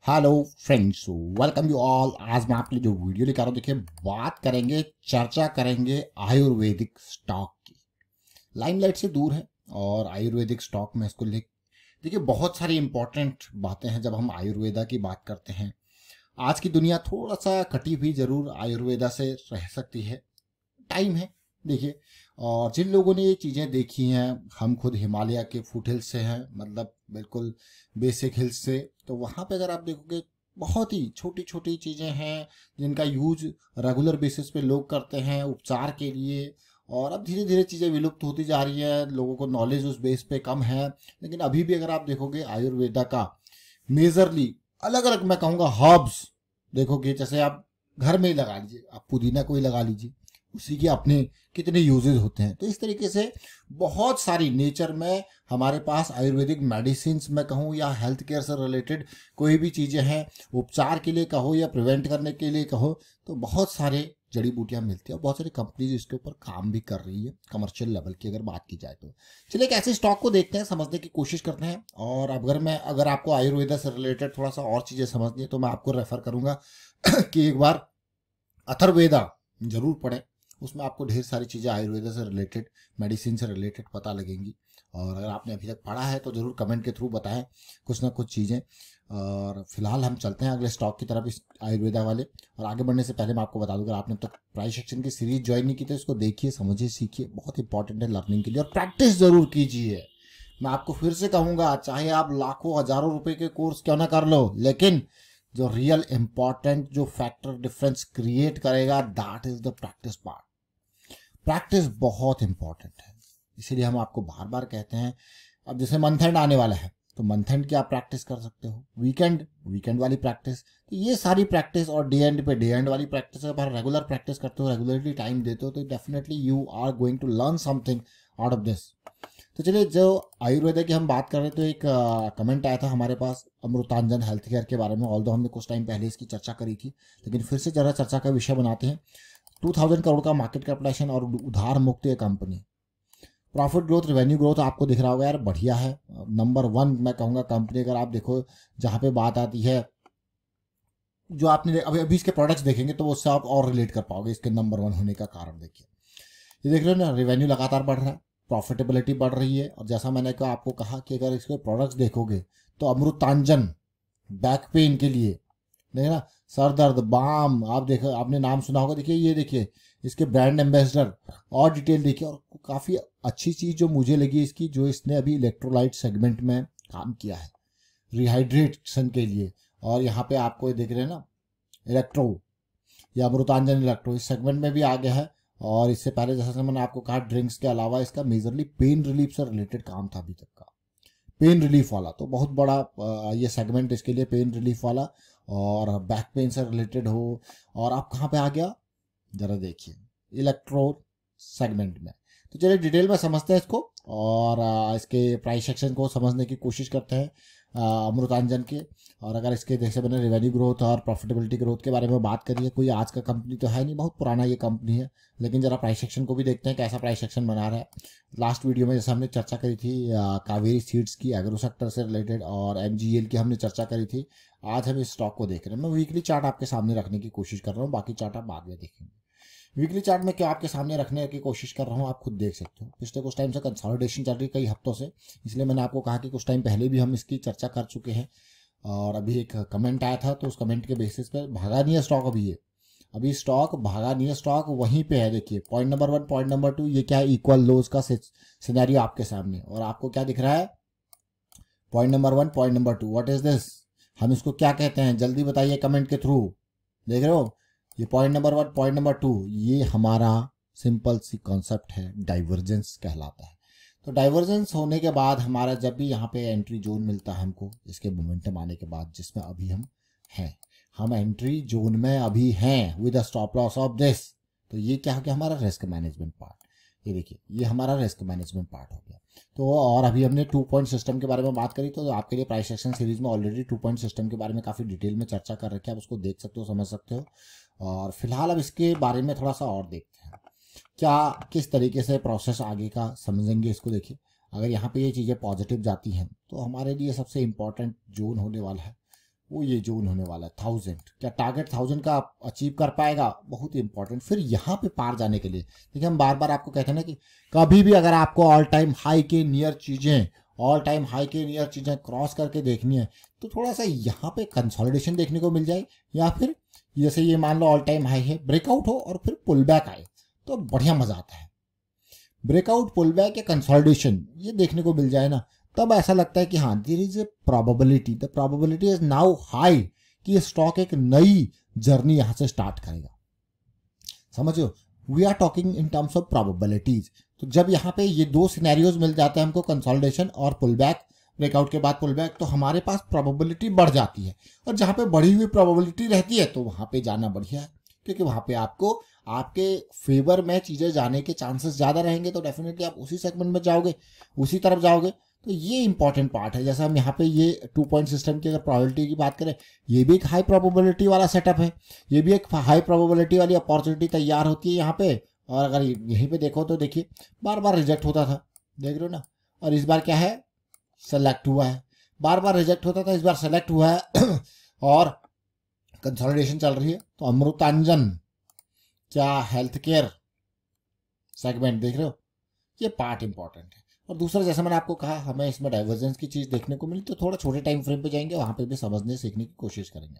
Hello friends, welcome you all. आज मैं आपके लिए जो वीडियो लेकर आ रहा हूँ, देखिए बात करेंगे, चर्चा करेंगे आयुर्वेदिक स्टॉक की। लाइमलाइट से दूर है और आयुर्वेदिक स्टॉक में इसको ले देखिए बहुत सारी इंपॉर्टेंट बातें हैं जब हम आयुर्वेदा की बात करते हैं। आज की दुनिया थोड़ा सा कटी हुई जरूर आयुर्वेदा से रह सकती है, टाइम है देखिए। और जिन लोगों ने ये चीज़ें देखी हैं, हम खुद हिमालय के फुट हिल्स से हैं, मतलब बिल्कुल बेसिक हिल्स से। तो वहाँ पे अगर आप देखोगे बहुत ही छोटी छोटी चीज़ें हैं जिनका यूज रेगुलर बेसिस पे लोग करते हैं उपचार के लिए। और अब धीरे धीरे चीज़ें विलुप्त होती जा रही है, लोगों को नॉलेज उस बेस पे कम है। लेकिन अभी भी अगर आप देखोगे आयुर्वेदा का मेजरली अलग अलग, मैं कहूँगा हर्ब्स देखोगे, जैसे आप घर में ही लगा लीजिए, आप पुदीना को ही लगा लीजिए, उसी के अपने कितने यूजेस होते हैं। तो इस तरीके से बहुत सारी नेचर में हमारे पास आयुर्वेदिक मेडिसिन में कहूँ या हेल्थ केयर से रिलेटेड कोई भी चीज़ें हैं, उपचार के लिए कहो या प्रिवेंट करने के लिए कहो, तो बहुत सारे जड़ी बूटियां मिलती है और बहुत सारी कंपनीज इसके ऊपर काम भी कर रही है कमर्शियल लेवल की अगर बात की जाए तो। चलिए एक ऐसे स्टॉक को देखते हैं, समझने की कोशिश करते हैं। और अगर आपको आयुर्वेदा से रिलेटेड थोड़ा सा और चीज़ें समझनी है तो मैं आपको रेफर करूंगा कि एक बार अथर्ववेदा जरूर पढ़ें। उसमें आपको ढेर सारी चीज़ें आयुर्वेदा से रिलेटेड, मेडिसिन से रिलेटेड पता लगेंगी। और अगर आपने अभी तक पढ़ा है तो ज़रूर कमेंट के थ्रू बताएं कुछ ना कुछ चीज़ें। और फिलहाल हम चलते हैं अगले स्टॉक की तरफ, इस आयुर्वेदा वाले। और आगे बढ़ने से पहले मैं आपको बता दूं, अगर आपने अब तक प्राइस सेक्शन की सीरीज ज्वाइन नहीं की तो इसको देखिए, समझिए, सीखिए, बहुत इंपॉर्टेंट है लर्निंग के लिए। और प्रैक्टिस जरूर कीजिए। मैं आपको फिर से कहूँगा, चाहे आप लाखों हजारों रुपए के कोर्स क्यों ना कर लो, लेकिन जो रियल इंपॉर्टेंट जो फैक्टर डिफरेंस क्रिएट करेगा, that is the practice part. Practice बहुत इंपॉर्टेंट है, इसीलिए हम आपको बार बार कहते हैं। अब जैसे मंथ एंड आने वाला है तो मंथ एंड की आप प्रैक्टिस कर सकते हो, वीकेंड वाली प्रैक्टिस। तो ये सारी प्रैक्टिस और डे एंड पे डे एंड वाली प्रैक्टिस, अगर रेगुलर प्रैक्टिस करते हो, रेगुलरली टाइम देते हो, तो definitely you are going to learn something out of this. तो चलिए, जो आयुर्वेदा की हम बात कर रहे थे, तो एक कमेंट आया था हमारे पास अमृतांजन हेल्थ केयर के बारे में। ऑल्दो हमने कुछ टाइम पहले इसकी चर्चा करी थी, लेकिन फिर से जरा चर्चा का विषय बनाते हैं। 2000 करोड़ का मार्केट कैपिटलाइजेशन और उधार मुक्त ये company. Profit growth, revenue growth आपको दिख रहा होगा यार, बढ़िया है। नंबर वन मैं कहूँगा कंपनी। अगर आप देखो, जहाँ पे बात आती है, जो आपने अभी अभी इसके प्रोडक्ट्स देखेंगे तो उससे आप और रिलेट कर पाओगे इसके नंबर वन होने का कारण। देखिए, ये देख रहे हो ना, रेवेन्यू लगातार बढ़ रहा है, प्रॉफिटेबिलिटी बढ़ रही है। और जैसा मैंने आपको कहा कि अगर इसके प्रोडक्ट्स देखोगे तो अमृतांजन बैक पेन के लिए, देखिए ना, सर दर्द बाम, आप देखो, आपने नाम सुना होगा। देखिए, ये देखिए इसके ब्रांड एम्बेसडर और डिटेल देखिए। और काफ़ी अच्छी चीज़ जो मुझे लगी इसकी, जो इसने अभी इलेक्ट्रोलाइट सेगमेंट में काम किया है रिहाइड्रेशन के लिए। और यहाँ पे आपको देख रहे हैं ना, इलेक्ट्रो या अमृतांजन इलेक्ट्रो इस सेगमेंट में भी आ गया है। और इससे पहले जैसा मैंने आपको कहा, ड्रिंक्स के अलावा इसका मेजरली पेन रिलीफ से रिलेटेड काम था अभी तक का, पेन रिलीफ वाला। तो बहुत बड़ा ये सेगमेंट इसके लिए, पेन रिलीफ वाला और बैक पेन से रिलेटेड हो। और आप कहाँ पे आ गया जरा देखिए, इलेक्ट्रो सेगमेंट में। तो चलिए डिटेल में समझते हैं इसको और इसके प्राइस सेक्शन को समझने की कोशिश करते हैं अमृतांजन के। और अगर इसके जैसे मैंने रेवेन्यू ग्रोथ और प्रॉफिटेबिलिटी ग्रोथ के बारे में बात करी है, कोई आज का कंपनी तो है नहीं, बहुत पुराना ये कंपनी है। लेकिन जरा प्राइस सेक्शन को भी देखते हैं कैसा प्राइस सेक्शन बना रहा है। लास्ट वीडियो में जैसे हमने चर्चा करी थी कावेरी सीड्स की, एग्रो सेक्टर से रिलेटेड, और एमजीएल की हमने चर्चा करी थी। आज हम इस स्टॉक को देख रहे हैं। मैं वीकली चार्ट आपके सामने रखने की कोशिश कर रहा हूँ, बाकी चार्ट आप बाद में देखेंगे। वीकली चार्ट में क्या आपके सामने रखने की कोशिश कर रहा हूँ, आप खुद देख सकते हो। पिछले कुछ टाइम से कंसोलिडेशन चल रही कई हफ्तों से, इसलिए मैंने आपको कहा कि कुछ टाइम पहले भी हम इसकी चर्चा कर चुके हैं। और अभी एक कमेंट आया था, तो उस कमेंट के बेसिस पे भागा नहीं है स्टॉक। अभी स्टॉक भागा नहीं है, स्टॉक वहीं पे है। देखिए, point number one, point number two, ये क्या है, इक्वल लोज का सिनेरियो आपके सामने। और आपको क्या दिख रहा है, point number one, point number two, what is this, हम इसको क्या कहते हैं, जल्दी बताइए कमेंट के थ्रू। देख रहे हो, ये point number one, point number two, ये हमारा सिंपल सी कॉन्सेप्ट है, डाइवर्जेंस कहलाता है। तो डाइवर्जेंस होने के बाद हमारा जब भी यहाँ पे एंट्री जोन मिलता है हमको, इसके मोमेंटम आने के बाद, जिसमें अभी हम हैं, हम एंट्री जोन में अभी हैं with a stop loss of this. तो ये क्या हो गया, हमारा रिस्क मैनेजमेंट पार्ट। ये देखिए, ये हमारा रिस्क मैनेजमेंट पार्ट हो गया। तो और अभी हमने 2 पॉइंट सिस्टम के बारे में बात करी, तो आपके लिए प्राइस एक्शन सीरीज में ऑलरेडी 2 पॉइंट सिस्टम के बारे में काफ़ी डिटेल में चर्चा कर रखी है, आप उसको देख सकते हो, समझ सकते हो। और फिलहाल अब इसके बारे में थोड़ा सा और देखते हैं, क्या किस तरीके से प्रोसेस आगे का समझेंगे इसको। देखिए, अगर यहाँ पे ये चीज़ें पॉजिटिव जाती हैं तो हमारे लिए सबसे इम्पॉर्टेंट जोन होने वाला है वो ये जोन होने वाला है 1000। क्या टारगेट 1000 का अचीव कर पाएगा, बहुत इंपॉर्टेंट। फिर यहाँ पे पार जाने के लिए देखिए हम बार बार आपको कहते हैं ना कि कभी भी अगर आपको ऑल टाइम हाई के नियर चीज़ें क्रॉस करके देखनी है तो थोड़ा सा यहाँ पे कंसोलिडेशन देखने को मिल जाए, या फिर जैसे ये मान लो ऑल टाइम हाई है, ब्रेकआउट हो और फिर पुल बैक आए तो बढ़िया मजा आता है। ब्रेकआउट, पुल बैक या कंसोलिडेशन ये देखने को मिल जाए ना, तब ऐसा लगता है कि हाँ there is a probability, the probability is now high कि ये स्टॉक एक नई जर्नी यहां से स्टार्ट करेगा। समझो, we are talking in terms of probabilities. तो जब यहाँ पे ये दो सिनेरियोज मिल जाते हैं हमको, कंसोलिडेशन और पुल बैक, ब्रेकआउट के बाद पुल बैक, तो हमारे पास प्रोबेबिलिटी बढ़ जाती है। और जहाँ पे बढ़ी हुई प्रोबेबिलिटी रहती है तो वहां पे जाना बढ़िया है, क्योंकि वहां पे आपको आपके फेवर में चीजें जाने के चांसेस ज्यादा रहेंगे, तो डेफिनेटली आप उसी सेगमेंट में जाओगे, उसी तरफ जाओगे। तो ये इंपॉर्टेंट पार्ट है। जैसे हम यहाँ पे ये 2 पॉइंट सिस्टम की अगर प्रोबेबिलिटी की बात करें, ये भी एक हाई प्रोबेबिलिटी वाला सेटअप है, ये भी एक हाई प्रोबेबिलिटी वाली अपॉर्चुनिटी तैयार होती है यहाँ पे। और अगर यहीं पे देखो तो देखिए बार बार रिजेक्ट होता था, देख रहे हो ना, और इस बार क्या है, सेलेक्ट हुआ है। बार बार रिजेक्ट होता था, इस बार सेलेक्ट हुआ है और कंसोलिडेशन चल रही है। तो अमृतांजन, क्या हेल्थ केयर सेगमेंट देख रहे हो, ये पार्ट इंपॉर्टेंट है। और दूसरा, जैसे मैंने आपको कहा, हमें इसमें डाइवर्जेंस की चीज देखने को मिली, तो थोड़ा छोटे टाइम फ्रेम पे जाएंगे, वहां पे भी समझने सीखने की कोशिश करेंगे।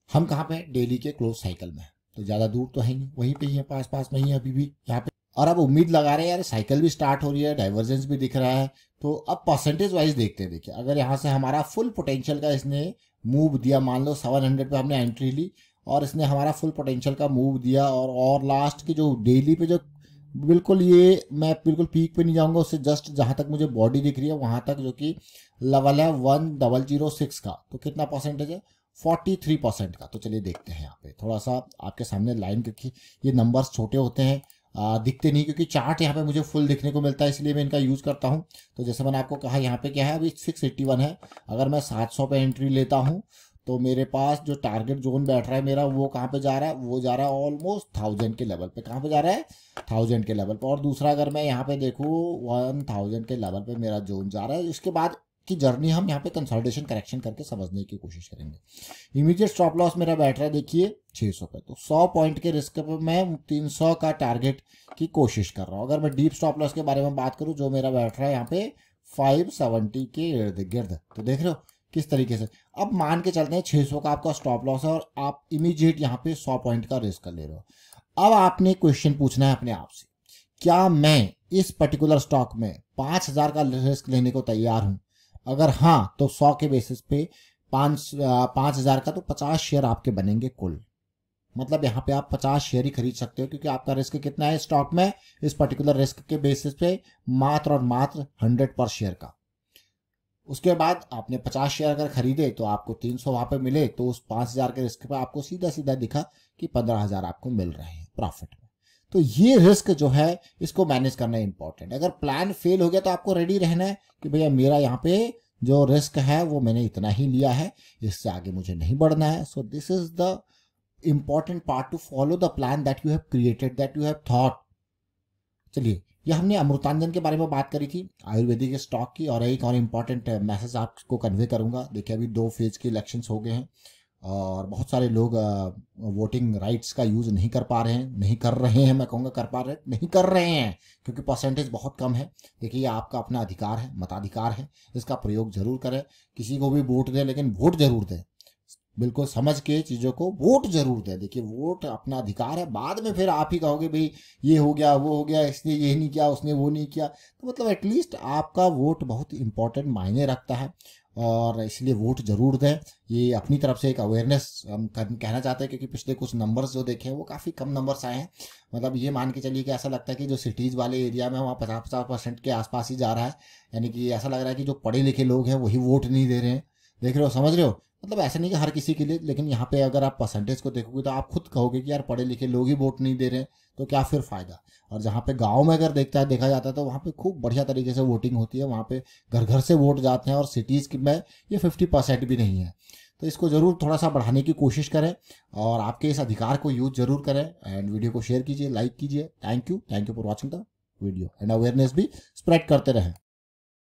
हम कहाँ पे, डेली के क्लोज साइकिल में, तो ज्यादा दूर तो है नहीं, वहीं पे ही है, पास पास में ही है अभी भी यहाँ पे। और अब उम्मीद लगा रहे हैं यार साइकिल भी स्टार्ट हो रही है, डाइवर्जेंस भी दिख रहा है, तो अब परसेंटेज वाइज देखते हैं। देखिए अगर यहाँ से हमारा फुल पोटेंशियल का इसने मूव दिया, मान लो 700 पे हमने एंट्री ली और इसने हमारा फुल पोटेंशियल का मूव दिया, और लास्ट की जो डेली पे जो बिल्कुल, ये मैं बिल्कुल पीक पे नहीं जाऊंगा, उससे जस्ट जहां तक मुझे बॉडी दिख रही है वहां तक, जो कि लेवल है 1006 का, तो कितना परसेंटेज है, 43% का। तो चलिए देखते हैं यहाँ पे थोड़ा सा आपके सामने लाइन, क्योंकि ये नंबर्स छोटे होते हैं, दिखते नहीं, क्योंकि चार्ट यहाँ पे मुझे फुल दिखने को मिलता है, इसलिए मैं इनका यूज करता हूँ। तो जैसे मैंने आपको कहा यहाँ पे क्या है, अभी 681 है, अगर मैं 700 पे एंट्री लेता हूँ तो मेरे पास जो टारगेट जोन बैठ रहा है मेरा, वो कहाँ पे जा रहा है, वो जा रहा है ऑलमोस्ट 1000 के लेवल पे। कहाँ पे जा रहा है, 1000 के लेवल पे। और दूसरा अगर मैं यहाँ पे देखूँ 1000 के लेवल पे मेरा जोन जा रहा है। इसके बाद की जर्नी हम यहाँ पे कंसोलिडेशन करेक्शन करके समझने की कोशिश करेंगे। इमीडिएट स्टॉप लॉस मेरा बैठ रहा है देखिए 600 पे, तो 100 पॉइंट के रिस्क पे मैं 300 का टारगेट की कोशिश कर रहा हूँ। अगर मैं डीप स्टॉप लॉस के बारे में बात करूँ, जो मेरा बैठ रहा है यहाँ पे 570 के इर्द गिर्द, तो देख रहे हो किस तरीके से। अब मान के चलते हैं 600 का आपका स्टॉप लॉस है और आप इमीडिएट यहाँ पे 100 पॉइंट का रिस्क ले रहे हो। अब आपने क्वेश्चन पूछना है अपने आप से, क्या मैं इस पर्टिकुलर स्टॉक में 5000 का रिस्क लेने को तैयार हूं? अगर हाँ, तो 100 के बेसिस पे 5000 का, तो 50 शेयर आपके बनेंगे कुल। मतलब यहाँ पे आप 50 शेयर ही खरीद सकते हो, क्योंकि आपका रिस्क कितना है स्टॉक में, इस पर्टिकुलर रिस्क के बेसिस पे मात्र और मात्र 100 पर शेयर का। उसके बाद आपने 50 शेयर अगर खरीदे तो आपको 300 वहां पे मिले, तो उस 5000 के रिस्क पे आपको सीधा सीधा दिखा कि 15000 आपको मिल रहे हैं प्रॉफिट में। तो ये रिस्क जो है इसको मैनेज करना इंपॉर्टेंट है। अगर प्लान फेल हो गया तो आपको रेडी रहना है कि भैया मेरा यहाँ पे जो रिस्क है वो मैंने इतना ही लिया है, इससे आगे मुझे नहीं बढ़ना है। So this is the important part two follow the plan that you have created, that you have thought. चलिए, यह हमने अमृतांजन के बारे में बात करी थी, आयुर्वेदिक स्टॉक की। और एक और इम्पॉर्टेंट मैसेज आपको कन्वे करूंगा। देखिए अभी 2 फेज के इलेक्शंस हो गए हैं और बहुत सारे लोग वोटिंग राइट्स का यूज नहीं कर पा रहे हैं, नहीं कर रहे हैं, मैं कहूँगा कर पा रहे नहीं कर रहे हैं, क्योंकि परसेंटेज बहुत कम है। देखिए आपका अपना अधिकार है, मताधिकार है, इसका प्रयोग जरूर करें। किसी को भी वोट दें, लेकिन वोट जरूर दें, बिल्कुल समझ के चीज़ों को वोट जरूर दें। देखिए वोट अपना अधिकार है, बाद में फिर आप ही कहोगे भाई ये हो गया वो हो गया, इसने ये नहीं किया उसने वो नहीं किया, तो मतलब एटलीस्ट आपका वोट बहुत इंपॉर्टेंट मायने रखता है और इसलिए वोट जरूर दें। ये अपनी तरफ से एक अवेयरनेस हम कहना चाहते हैं, क्योंकि पिछले कुछ नंबर्स जो देखे हैं वो काफ़ी कम नंबर्स आए हैं। मतलब ये मान के चलिए कि ऐसा लगता है कि जो सिटीज़ वाले एरिया में वहाँ 50% के आसपास ही जा रहा है, यानी कि ऐसा लग रहा है कि जो पढ़े लिखे लोग हैं वही वोट नहीं दे रहे हैं। देख रहे हो, समझ रहे हो, मतलब ऐसा नहीं कि हर किसी के लिए, लेकिन यहाँ पे अगर आप परसेंटेज को देखोगे तो आप खुद कहोगे कि यार पढ़े लिखे लोग ही वोट नहीं दे रहे हैं, तो क्या फिर फायदा। और जहाँ पे गांव में अगर देखा जाता है तो वहाँ पे खूब बढ़िया तरीके से वोटिंग होती है, वहाँ पे घर घर से वोट जाते हैं। और सिटीज़ की में ये 50% भी नहीं है। तो इसको ज़रूर थोड़ा सा बढ़ाने की कोशिश करें और आपके इस अधिकार को यूज जरूर करें। एंड वीडियो को शेयर कीजिए, लाइक कीजिए। Thank you for watching the video and awareness भी स्प्रेड करते रहें।